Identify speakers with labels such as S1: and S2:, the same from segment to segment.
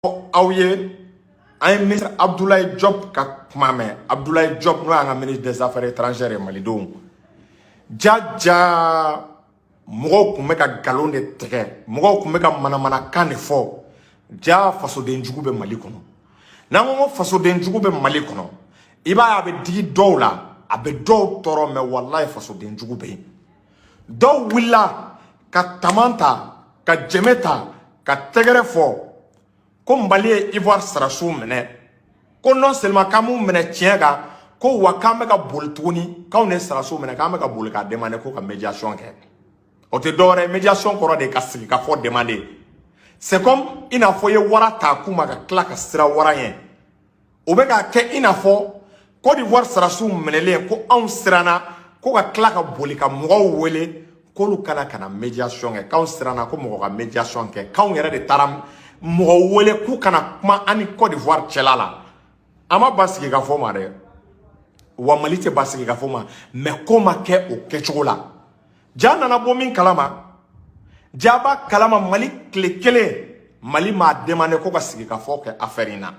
S1: Aouye, un ministre Abdoulaye Diop ka kumame. Abdoulaye Diop no un ministre des Affaires étrangères et Malidou. Dja moko kumeka galon de tege, moko kumeka manamana kan de fo. Dja faso de njugu be Mali kono. Nango faso de njugu be Mali kono. Iba abe digi dow la, abe dow toro me wallahi faso de njugu be. Dow willa ka tamanta, ka jemeta, ka tegere fo. Comme Mali Ivoire sera sous mene, qu'on non seulement kamu mene tienga, ko wakame ka boltuni, quand on est sera sous mene, kame ka bolka demander ko ka médiation ke. O te dore médiation kora de kasiki ka faut demander. C'est comme ina foye wara ta kuma ka klaka sira wara yen. O be ka ke ina fo Côte d'Ivoire sera sous menele ko on sirana ko ka klaka bolika mo wele ko lu kana médiation ke, quand sirana ko mo ka médiation ke, quand yere de taram mo wele ku kana kuma ani Côte d'Ivoire chelala ama basiki ka foma de wa Mali te basiki ka foma mais koma ke o kechola jana na bomin kalama jaba kalama Mali klekele Mali ma demandé ko ka siki ka fo ke affairina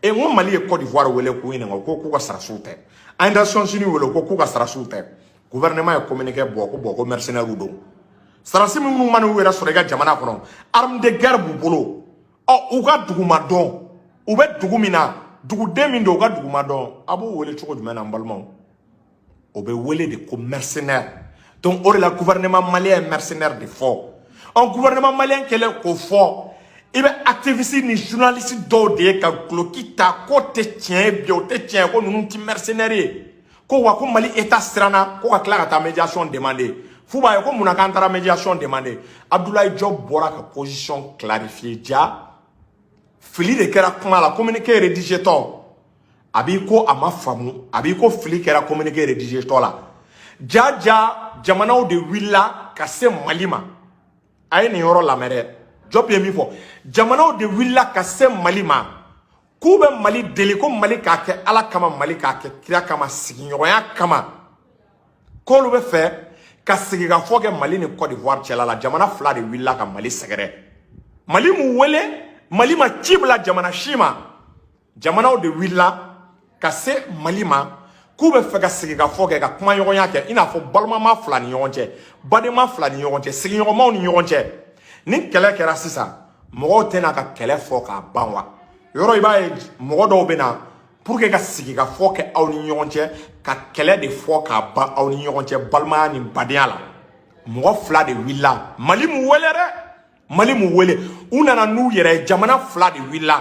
S1: e mo Mali e Côte d'Ivoire wele ku ina ko ku ka sarasute Nations Unies wele ko ku ka sarasute gouvernement e communiqué boko mercenaire do sarasi minnu manu wera sorega jamana kono arme de guerre bu bolo o uga duguma don ube dugumina dugu demi do uga duguma don abu wele choko jumena mbalmo obe wele de ko mercenaire donc ore la gouvernement malien mercenaire de fort un gouvernement malien kele ko fort ibe activiste ni journaliste do de ka glokita ko te tien bio te tien ko nunu ti mercenaire ko wa ko Mali état strana ko ka kla ta médiation demander Fouba ko muna kantara médiation demandé Abdoulaye Diop bora ka position clarifiée dia fili de kera kuma la communiqué rédigé to abi ko ama famu abi ko fili kera communiqué rédigé to la dia jamana de willa ka se malima ay ni yoro la mere Diop yemi fo jamana de willa ka se malima kube Mali deli ko Mali ka ke ala kama Mali ka ke kira kama siginyoya kama ko lu be faire ka sigi ka fo ke Mali ni Côte d'Ivoire cela la jamana fla de willa ka Mali segere Mali mu wele Mali ma cibla jamana shima jamana de willa ka se Mali ma ku be fe ka sigi ka fo ke ka kuma yogonya ke ina fo balma ma fla ni yonche bade ma fla ni yonche sigi yogoma ni yonche ni kele kera sisa mo tena ka kele fo ka banwa yoro ibaye mo do bena pour que ka sigi ka fo ke aw ni yonche ka kele de fo ka ba aw ni yonche balma ni badiala mo fla de willa Mali mu wele una na nu yere jamana fla de willa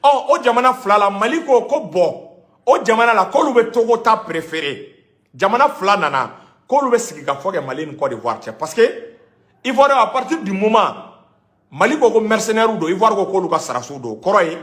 S1: o jamana fla la Mali ko bo o jamana la ko lu be togo ta préféré jamana fla nana ko lu be sigi ka fo ke Mali ni Côte d'Ivoire parce que Ivoire à partir du moment Mali ko mercenaire do Ivoire ko lu ka sarasu do koroy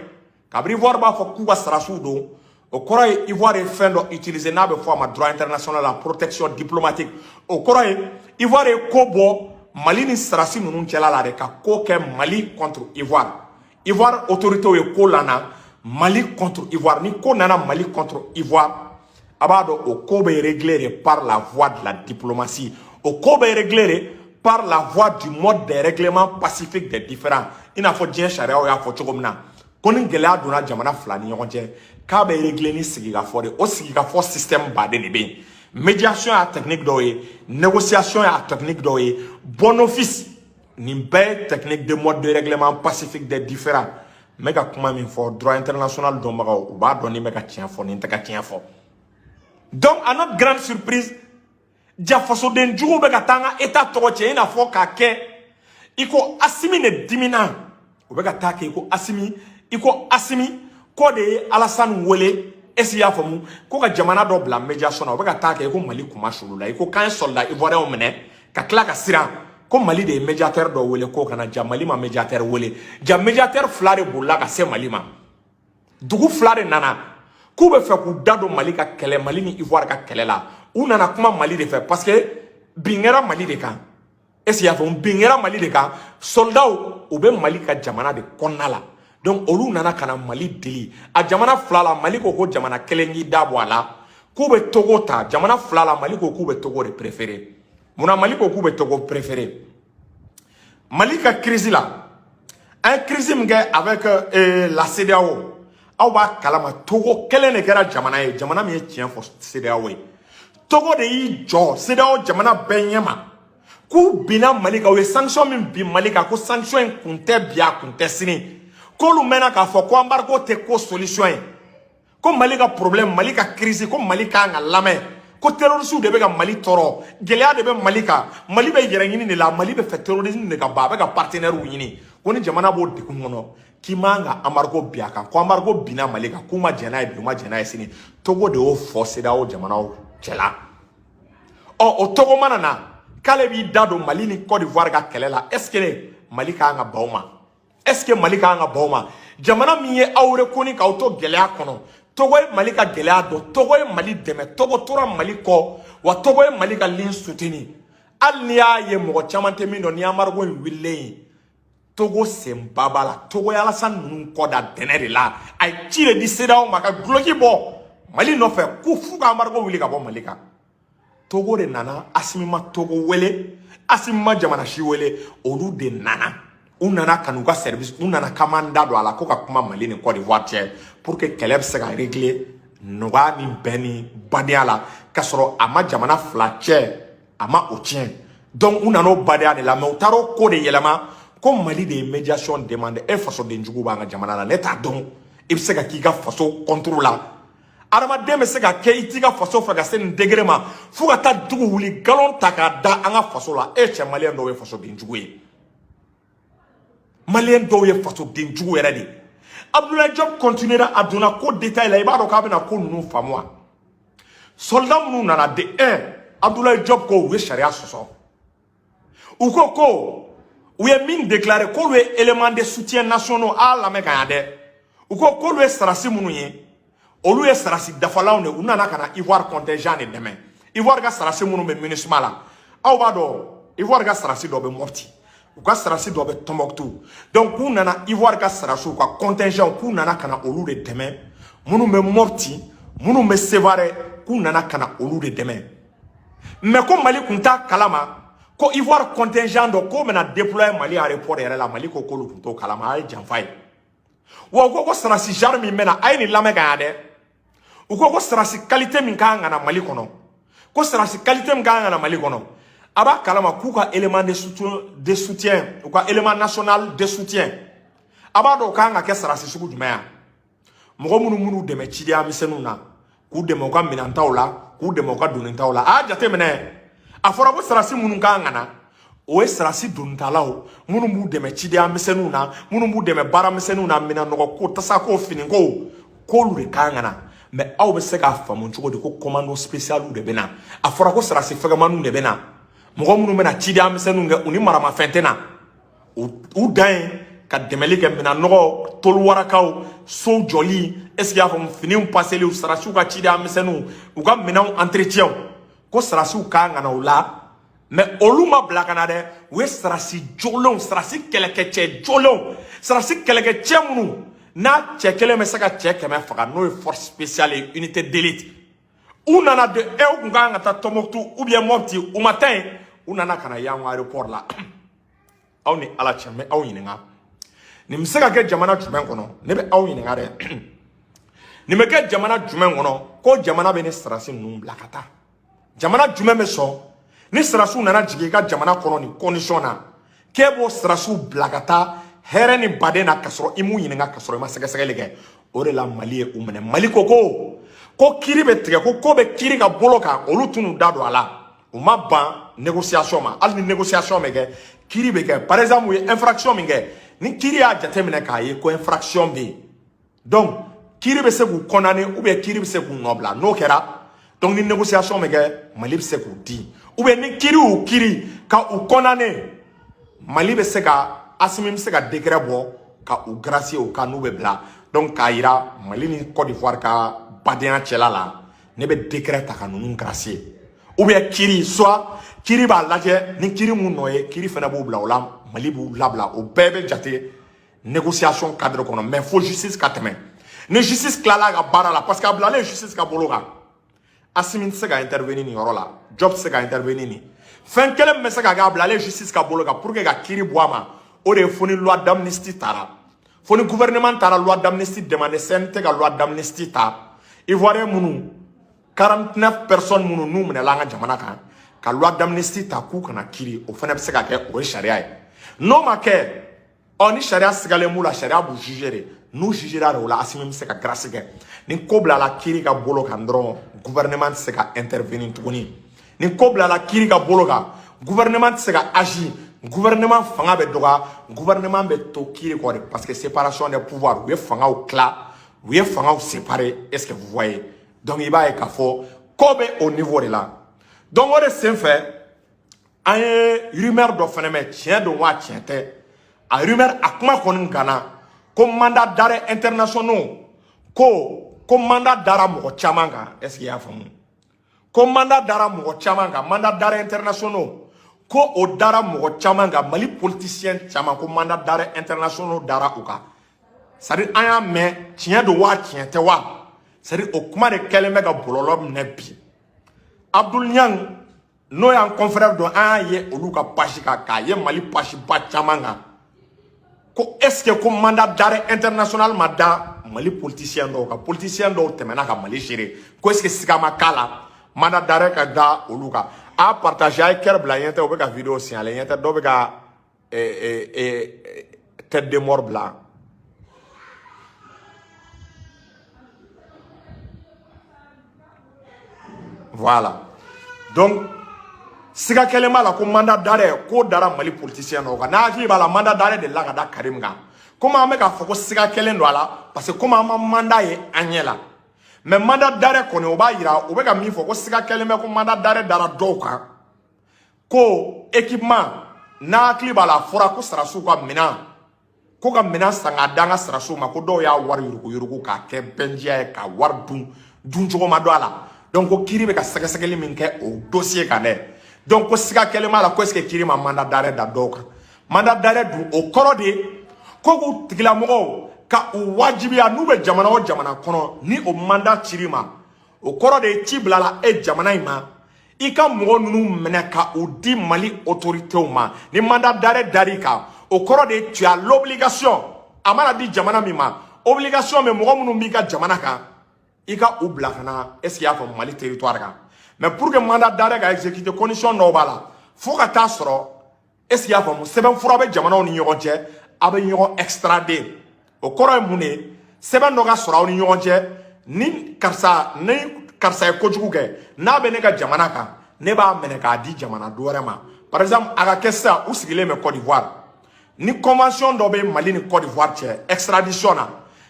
S1: kabri Ivoire ba fo ku ka sarasu do au Corée, Ivoire est fin d'utiliser n'abe forme droit international la protection diplomatique. Au Corée, Ivoire est kobo Mali ni sarasi nunu tchela la reka koke Mali contre Ivoire. Ivoire autorité est kolana Mali contre Ivoire ni konana Mali contre Ivoire. Abado au kobe est réglé par la voie de la diplomatie. Au kobe est réglé par la voie du mode des règlements pacifiques des différents. Il n'a faut dire charia ou ya faut chogomna. Konin gela dona jamana flani yonje ka be régler ni sigiga fode o sigiga fo système bade ne be médiation à technique doye négociation à technique doye bon office ni be technique de mode de règlement pacifique des différents mega kuma min fo droit international do maga o ba doni mega tien fo ni taka tien fo donc à notre grande surprise dia faso den jugo be katanga état to tien na fo ka ke iko asimi ne dimina o be katake iko asimi ko de Alassane wele esia famu ko ka jamana do bla médiation o be ka take ko Mali kuma shulula iko kan soldat ivoirien o mene ka kla ka sira ko Mali de médiateur do wele ko kana jamali ma médiateur wele jam médiateur flare bulla ka se Mali ma dugu flare nana ku be fe ku dado Mali ka kele Mali ni Ivoire ka kele la u nana kuma Mali de fe parce que bingera Mali de kan esia famu bingera Mali de kan soldat o be Mali ka jamana de konnala donc olu nana kana Mali deli a jamana flala Mali ko jamana kelengi dabo ala ku be togo ta jamana flala Mali ko ku be togo de préféré muna Mali ko ku be togo préféré Mali ka crise la un crise avec la CEDEAO. Awa kalama Togo kelen ne kera jamana ye jamana mi tien fo CEDEAO. Togo de yi jo CEDEAO jamana benyema. Ku bina malika we sanction min bi malika ko sanction kunte bia kunte sini. Ko lu mena ka fo ko embargo te ko solution. Ko malika problème malika crise ko malika nga lame. Ko terrorisme de be ka Mali toro gelea de be malika Mali be yerengini ne la Mali be fait terrorisme ne ka ba be ka partenaire wu yini woni jamana bo de kungono kimanga amargo biaka ko amargo bina malika kuma jena e bima jena e sini Togo de o force da o jamana o chela o Togo manana kale bi dado Mali ni Côte d'Ivoire ga kelela est-ce que malika nga bauma est-ce que malika nga bauma jamana mi ye awre koni ka auto gelea kono Togo malika gelea do Togo Mali deme Togo tora Mali ko wa Togo malika lin souteni al niya ye mo chamante mi no ni amargo wille Togo sembabala Togo yala san nun ko da denere la ay tire di CEDEAO maka gloki bo Mali no fe ku fuga amargo wili ka bo malika Togo de nana asimima Togo wele asimima jamana shi wele olu de nana unana kanuka service unana kamanda do ala ko ka kuma Mali ni Côte d'Ivoire tie pour que keleb se ga régler noga ni beni badiala kasoro ama jamana flache ama otien donc unano badia de la mais utaro ko de yelama ko Mali de médiation demande e faso de njugu ba nga jamana la neta donc il se ga ki ga faso contrôle la arama de me se ga ke itiga faso fa ga sen degré ma fu ga ta dugu wuli galon taka da anga faso la e che Malien do we faso de njugu e Malien do ye faso de njugu era de Abdoulaye Diop continuera à donner un code détail là il va donc avoir un code nous famoi soldat nous nana de Abdoulaye Diop ko we charia soso ou ko we mine déclaré ko we élément de soutien nationaux à la mekayade ou ko we sarasi munu ye olu ye sarasi dafala on nana kana Ivoire contingent ne demain Ivoire ga sarasi munu me municipal la aw ba do Ivoire ga sarasi do be mofti ou ka sarasi do be Tombouctou donc ku nana Ivoire ka sarasi ka contingent ku nana kana olu de demain munu me mofti munu me sevare ku nana kana olu de demain mais ko Mali kunta kalama ko Ivoire contingent do ko mena déployer Mali aéroport yere la Mali ko ko lu kunto kalama ay janfay wo ko sarasi jarmi mena ay ni lamega ade ou ko sarasi qualité min ka ngana Mali kono ko sarasi qualité min ka ngana Mali kono aba kalama kuka élément de soutien ou quoi élément national de soutien aba do kanga ke sarasi sugu jumaya mogo munu de me chidi amisenuna ku de mo ka minantawla ku de mo ka dunintawla a jate mene afora ko sarasi munu kanga na o sarasi duntalaw munu mu de me chidi amisenuna munu mu de me bara amisenuna minanogo ko tasa ko finingo ko lu de kanga na mais aw be se ka famu nchugo de ko commando spécial ou de bena afora ko sarasi fegamanu de bena mogo munu mena chidi amisenu nge uni marama fentena u dan ka demeli ke mena nogo tolu warakaw so joli est-ce qu'il y a fam fini passer le sarasi ka chidi amisenu u ka mena entretien ko sarasi ka ngana ula mais oluma blakana de we sarasi jolon sarasi keleke jolon sarasi keleke munu na chekele me saka cheke me faga no force spéciale et unité d'élite ou nana de e ku nganga ta Tombouctou ou bien mopti au matin unana kana yango aéroport la aw ni ala chame aw yininga ni mseka ke jamana jumen kono ne be aw yininga de ni me ke jamana jumen kono ko jamana be ne sarasi num blakata jamana jumen me so ni sarasu nana jige ka jamana kono ni condition na kebo sarasu blakata here ni badena kasoro imu yininga kasoro ma sege lege ore la Mali e umene Mali ko kiri be tege ko be kiri ka boloka olu tunu dado ala uma ban négociation ma al ni négociation mege kiri be ke par exemple infraction mege ni kiri a jatemine ka ye ko infraction be donc kiri be se ku condamner ou bien kiri be se ku nobla no kera donc ni négociation mege Mali be se ku di ou bien ni kiri ou kiri ka ou condamner Mali be se ka asimim se ka décret bo ka ou gracier ou ka nou be bla donc ka ira Mali ni Côte d'Ivoire ka badena chela la ne be décret ta ka nou gracier ou bien kiri soit kiri ba laje ni kiri mu noye kiri fena bo bla olam Mali bu labla o bebe jate négociation cadre kono mais faut justice kateme ne justice klala ga barala parce que blale justice ka bologa asimin se ga intervenir ni yorola job se ga intervenir ni fen kele me se ga blale justice ka bologa pour que ga kiri boama o de foni loi d'amnistie tara foni gouvernement tara loi d'amnistie demandé CNT ka loi d'amnistie ta ivoirien munu 49 personnes munu nu mena langa jamana kan ka loi d'amnistie ta ku kana kiri o fana be se ka ke o sharia no ma ke oni sharia sigale mu la sharia bu juger nous jugera o la asimi se ka grâce ke ni kobla la kiri ka bolo kan dron gouvernement se ka intervenir tuguni ni kobla la kiri ka bolo ka gouvernement se ka agir gouvernement fanga be doga gouvernement be to kiri ko parce que séparation des pouvoirs ou fanga au cla ou fanga au séparé est-ce que vous voyez donc il va ka fo kobe au niveau de là donc on est fait un rumeur do phénomène tient de wa tiente a rumeur akma kon ngana comme mandat d'arrêt international ko mandat d'arrêt mo chamanga est-ce qu'il y a famu comme mandat d'arrêt mo chamanga mandat d'arrêt international ko o dara mo chamanga mali politicien chama ko mandat d'arrêt international dara uka c'est-à-dire aya mais tient de wa tiente wa c'est-à-dire au kuma de keleme ga bololom nebi Abdul Nyang no yan confrère do aye oluka pashika ka ye mali pashi ba chamanga ko est-ce que comme mandat d'arrêt international mada mali politicien do temena ka mali géré ko est-ce que sikama kala mandat d'arrêt ka da oluka a partager ay ker bla yente o be ka vidéo signalé yente do be ka tête de mort blanc. Voilà. Donc, si vous avez un mandat d'arrêt, ko dara mali politicien no ka na ki bala mandat d'arrêt de la ka da Karim ga. Comment me ka foko siga kelen do ala parce que comment ma mandat est anyela. Mais mandat d'arrêt ko ne oba ira o be ka mi foko siga kelen me ko mandat d'arrêt dara doka. Ko équipement na ki bala fora ko sarasu ko mina. Ko ka mina sanga danga sarasu ma ko do ya war yuruku ka ke benjia ka war dun jogo ma do ala. Donc ko kiri be ka sagasageli min ke o dossier kané donc ko siga kelema la ko est-ce que kiri ma mandat d'arrêt da doka mandat d'arrêt du o korode ko ko tigila mo ka o wajibi anu be jamana o jamana kono ni o mandat chirima o korode tibla la e jamana ima ika mo nunu menaka o di mali autorité ma ni mandat d'arrêt darika o korode tu as l'obligation amana di jamana mima obligation me mo nunu mi ka jamana ka ika oubla kana est-ce qu'il y a comme mali territoire ka mais pour que mandat d'arrêt ga exécuter condition no bala faut ka ta soro est-ce qu'il y a comme seben fura be jamana oni nyogonje abe nyogo extradé o koro mune seben no ga soro oni nyogonje ni karsa e kojugu ke na be ne ka jamana ka ne ba mene ka di jamana dorema par exemple aga kessa ou sigile me Côte d'Ivoire ni convention do be mali ni Côte d'Ivoire che extradition na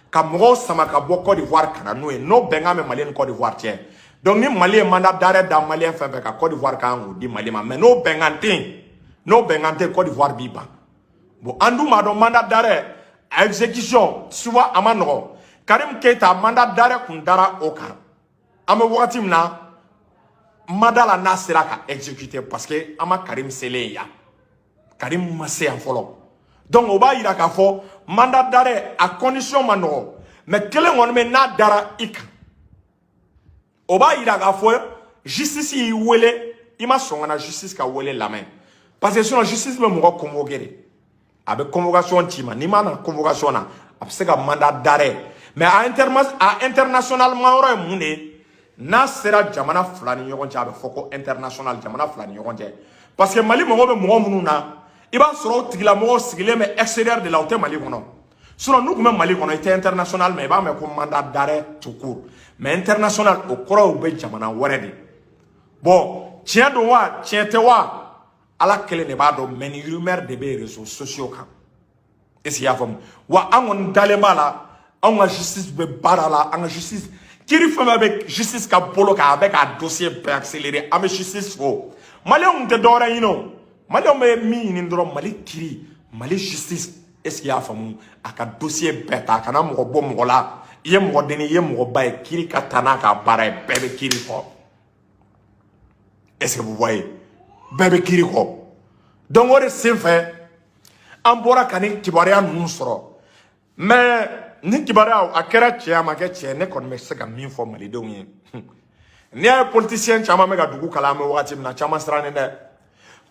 S1: ka mogo sama ka bo Côte d'Ivoire kana noe no benga me malien Côte d'Ivoire tie donc ni malien mandat d'arrêt da malien fait ka Côte d'Ivoire ka ngo di malien mais no bengante Côte d'Ivoire biba bon andu ma do mandat d'arrêt exécution souvent amano Karim Keita mandat d'arrêt kundara oka ame wakati mna madala na sera ka exécuter parce que ama Karim Seleya Karim masse en folo donc on va ira ka fo mandat d'arrêt à condition mano mais quel on me na dara ik on va ira ka fo justice yi wele ima songana justice ka wele la main parce que sinon justice me mo convoquer avec convocation tima ni mana convocation na abse ka mandat d'arrêt mais à international maoro mune na sera jamana flani nyogon jabe foko international jamana flani nyogon parce que mali mo be mo mununa iba soro tigila mo sigile mais extérieur de la hauteur mali kono sinon nous comme mali kono était international mais ba me ko mandat d'arrêt tout court mais international au koro be jamana waredi bon tien do wa tien te wa ala kele ne ba do meni rumeur de be réseaux sociaux kan est-ce qu'il y a fam wa angon dalemala on a justice be barala on a justice kiri fama avec justice ka boloka avec un dossier peu accéléré avec justice fo mali on te dora yino mali on me mi ni ndoro mali kiri mali justice est-ce qu'il y a fam aka dossier beta kana mo bo mo la ye mo deni ye mo bay kiri katana ka bara bebe kiri ko est-ce que vous voyez bebe kiri ko donc on est fait ambora kani kibaria nusro mais ni kibaria akera chia make chia ne kon me sega min fo mali don yi ni ay politicien chama me ga dugu kala me wati na chama strane ne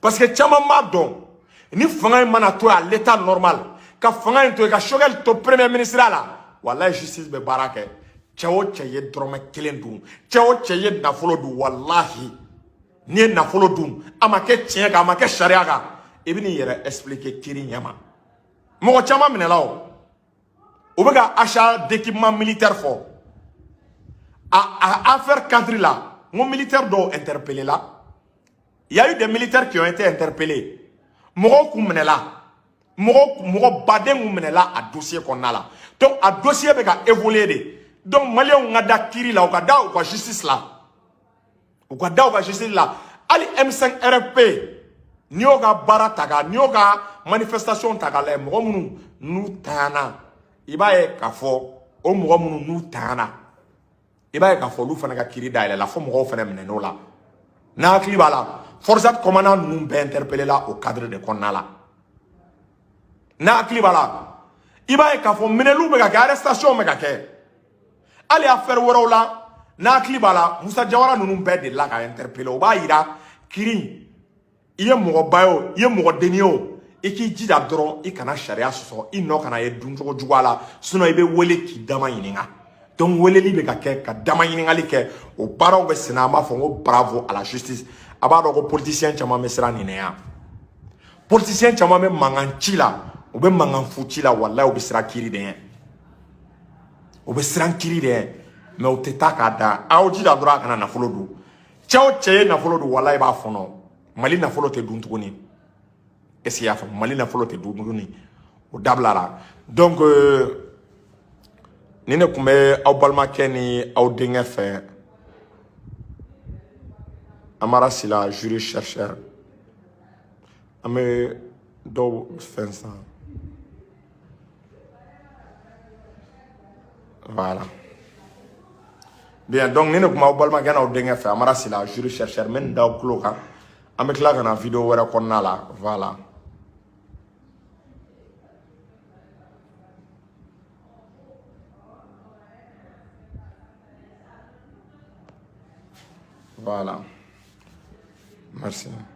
S1: parce que chama ma don ni fanga mana to à l'état normal ka fanga to ka Choguel to premier ministre la wallahi justice be barake cɛwo cɛ ye dɔrɔmɛ kelen dun cɛwo cɛ ye nafolo dun wallahi ni ye nafolo dun a ma kɛ tiɲɛ kan a ma kɛ sariya kan i bɛ n'i yɛrɛ expliquer kiri ɲɛma mɔgɔ caman minɛla o bɛ ka achat d'équipement militaire fɔ a affaire cadre la mon militaire dɔw interpellé la il y a eu des militaires qui ont été interpellés mɔgɔw kun minɛla mɔgɔ baden kun minɛla a dossier kɔnɔna la donc a dossier bɛ ka évoluer de donc maliyɛnw ka da kiri la u ka da u ka justice la u ka da u ka justice la hali M5 RFP n'i y'o ka baara ta ka n'i y'o ka manifestation ta ka lajɛ mɔgɔ minnu n'u tanyana i b'a ye k'a fɔ o mɔgɔ minnu n'u tanyana i b'a ye k'a fɔ olu fana ka kiri dayɛlɛ la fo mɔgɔw fana minɛ n'o la n'a hakili b'a la forçat commandant ninnu bɛɛ interpellé la au cadre de kɔnɔna la n'a hakili b'a la i b'a ye k'a fɔ minɛliw bɛ ka kɛ arrestation bɛ ka kɛ hali affaire wɛrɛw la n'a hakili b'a la Musa Jawara ninnu bɛɛ delila ka interpellé o b'a yira kiri i ye mɔgɔba ye o i ye mɔgɔ denni ye o i k'i jija dɔrɔn i kana sariya sɔsɔ i nɔ kana ye duncogo jugu a la sinon i bɛ wele k'i dama ɲininka donc weleli bɛ ka kɛ ka dama ɲininkali kɛ o baaraw bɛ senna an b'a fɔ ko bravo à la justice a b'a dɔn ko politicien caman bɛ siran nin yan politicien caman bɛ mankan ci la u bɛ mankan fu ci la walayi u bɛ siran kiri de ɲɛ u bɛ siran kiri de ɲɛ mais u tɛ taa k'a da aw jija dɔrɔn a kana nafolo dun cɛ o cɛ ye nafolo dun walayi i b'a fɔnɔ Mali nafolo tɛ dun tuguni est-ce que i y'a faamu Mali nafolo tɛ dun tuguni o dabilara donc ni ne tun bɛ aw balimakɛ ni aw denkɛ fɛ Amara Sila jury chercheur an bɛ dɔw fɛn san voilà bien donc ni ne tun b'aw balimakɛ n'aw denkɛ fɛ Amara Sila jury chercheur n bɛ nin da aw tulo kan an bɛ tila ka na video wɛrɛ kɔnɔna la voilà. Voilà. Merci.